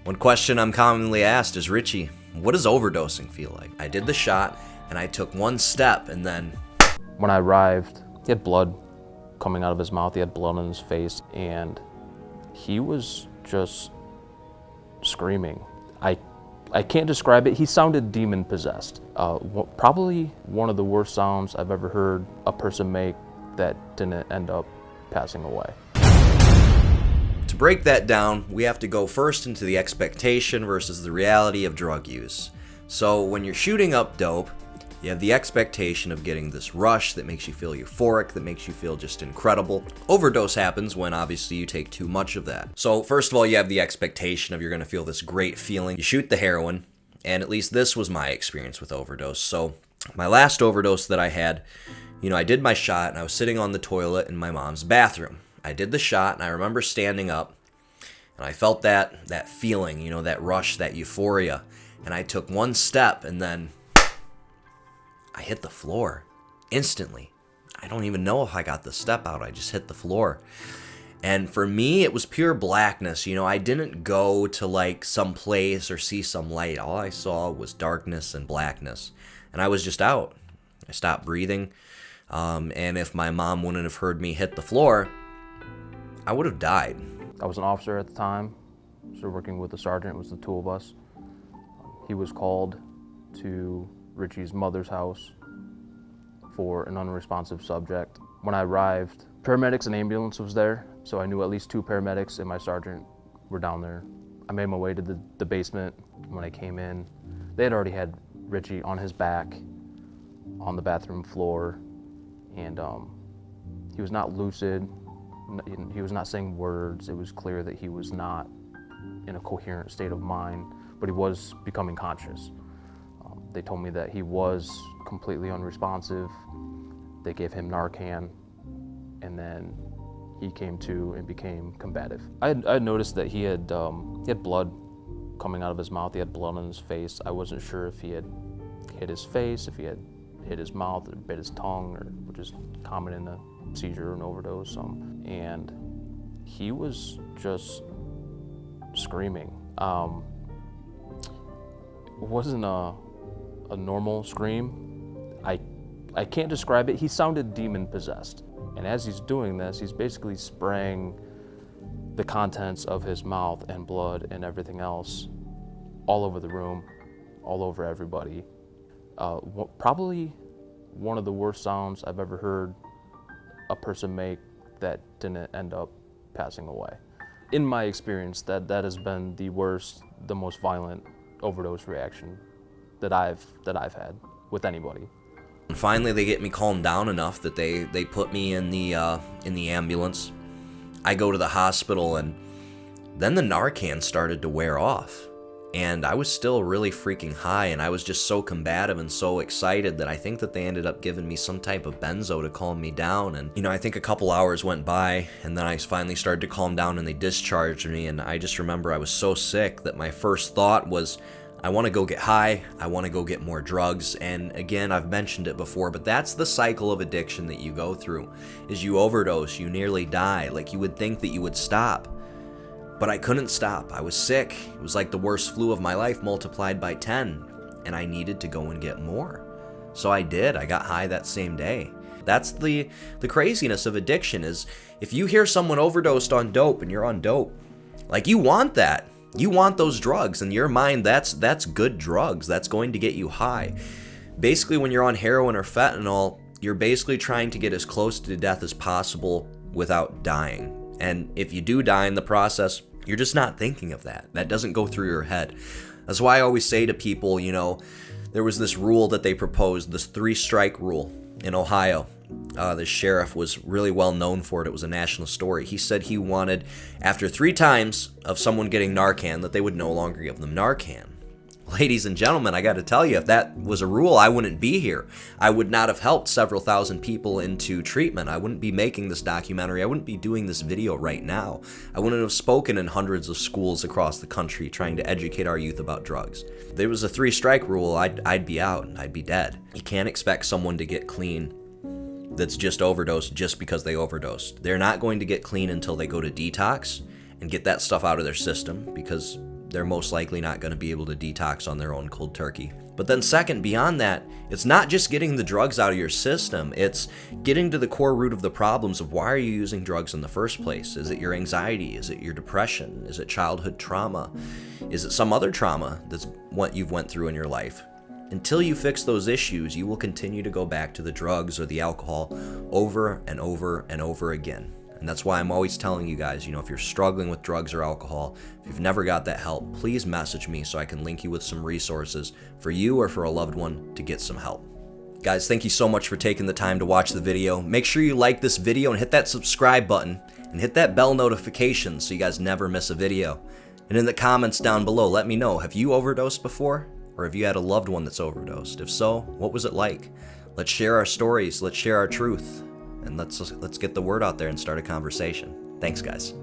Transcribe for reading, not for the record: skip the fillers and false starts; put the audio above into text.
One question I'm commonly asked is, Richie, what does overdosing feel like? I did the shot and I took one step and then... When I arrived, he had blood coming out of his mouth, he had blood on his face, and he was just screaming. I can't describe it. He sounded demon-possessed. Probably one of the worst sounds I've ever heard a person make that didn't end up passing away. To break that down, we have to go first into the expectation versus the reality of drug use. So when you're shooting up dope, you have the expectation of getting this rush that makes you feel euphoric, that makes you feel just incredible. Overdose happens when obviously you take too much of that. So first of all, you have the expectation of you're gonna feel this great feeling. You shoot the heroin, and at least this was my experience with overdose. So my last overdose that I had, I did my shot and I was sitting on the toilet in my mom's bathroom. I did the shot and I remember standing up and I felt that feeling, that rush, that euphoria. And I took one step and then I hit the floor instantly. I don't even know if I got the step out. I just hit the floor. And for me, it was pure blackness. I didn't go to like some place or see some light. All I saw was darkness and blackness. And I was just out. I stopped breathing. And if my mom wouldn't have heard me hit the floor, I would have died. I was an officer at the time, so working with a sergeant. It was the two of us. He was called to Richie's mother's house for an unresponsive subject. When I arrived, paramedics and ambulance was there, so I knew at least two paramedics and my sergeant were down there. I made my way to the basement. When I came in, they had already had Richie on his back on the bathroom floor, and he was not lucid. He was not saying words. It was clear that he was not in a coherent state of mind, but he was becoming conscious. They told me that he was completely unresponsive. They gave him Narcan, and then he came to and became combative. I had noticed that he had blood coming out of his mouth. He had blood on his face. I wasn't sure if he had hit his face, if he had hit his mouth or bit his tongue, or which is common in a seizure or an overdose. And he was just screaming. It wasn't a normal scream. I can't describe it. He sounded demon-possessed. And as he's doing this, he's basically spraying the contents of his mouth and blood and everything else all over the room, all over everybody. Probably one of the worst sounds I've ever heard a person make that didn't end up passing away. In my experience, that has been the worst, the most violent overdose reaction that I've had with anybody. And finally, they get me calmed down enough that they put me in the ambulance. I go to the hospital, and then the Narcan started to wear off. And I was still really freaking high, and I was just so combative and so excited that I think that they ended up giving me some type of benzo to calm me down. And, I think a couple hours went by, and then I finally started to calm down, and they discharged me. And I just remember I was so sick that my first thought was, I want to go get high, I want to go get more drugs. And again, I've mentioned it before, but that's the cycle of addiction that you go through, is you overdose, you nearly die. Like, you would think that you would stop. But I couldn't stop. I was sick. It was like the worst flu of my life multiplied by 10, and I needed to go and get more. So I did. I got high that same day. That's the craziness of addiction, is if you hear someone overdosed on dope and you're on dope, like, you want that. You want those drugs. In your mind, that's good drugs. That's going to get you high. Basically, when you're on heroin or fentanyl, you're basically trying to get as close to death as possible without dying. And if you do die in the process, you're just not thinking of that. That doesn't go through your head. That's why I always say to people, there was this rule that they proposed, this 3-strike rule in Ohio. The sheriff was really well known for it. It was a national story. He said he wanted, after 3 times of someone getting Narcan, that they would no longer give them Narcan. Ladies and gentlemen, I got to tell you, if that was a rule, I wouldn't be here. I would not have helped several thousand people into treatment. I wouldn't be making this documentary. I wouldn't be doing this video right now. I wouldn't have spoken in hundreds of schools across the country trying to educate our youth about drugs. If there was a 3-strike rule, I'd be out. I'd be dead. You can't expect someone to get clean that's just overdosed just because they overdosed. They're not going to get clean until they go to detox and get that stuff out of their system, because they're most likely not going to be able to detox on their own cold turkey. But then second, beyond that, it's not just getting the drugs out of your system, it's getting to the core root of the problems of why are you using drugs in the first place? Is it your anxiety? Is it your depression? Is it childhood trauma? Is it some other trauma that's what you've went through in your life? Until you fix those issues, you will continue to go back to the drugs or the alcohol over and over and over again. And that's why I'm always telling you guys, if you're struggling with drugs or alcohol, if you've never got that help, please message me so I can link you with some resources for you or for a loved one to get some help. Guys, thank you so much for taking the time to watch the video. Make sure you like this video and hit that subscribe button and hit that bell notification so you guys never miss a video. And in the comments down below, let me know, have you overdosed before? Or have you had a loved one that's overdosed? If so, what was it like? Let's share our stories, let's share our truth. And let's get the word out there and start a conversation. Thanks, guys.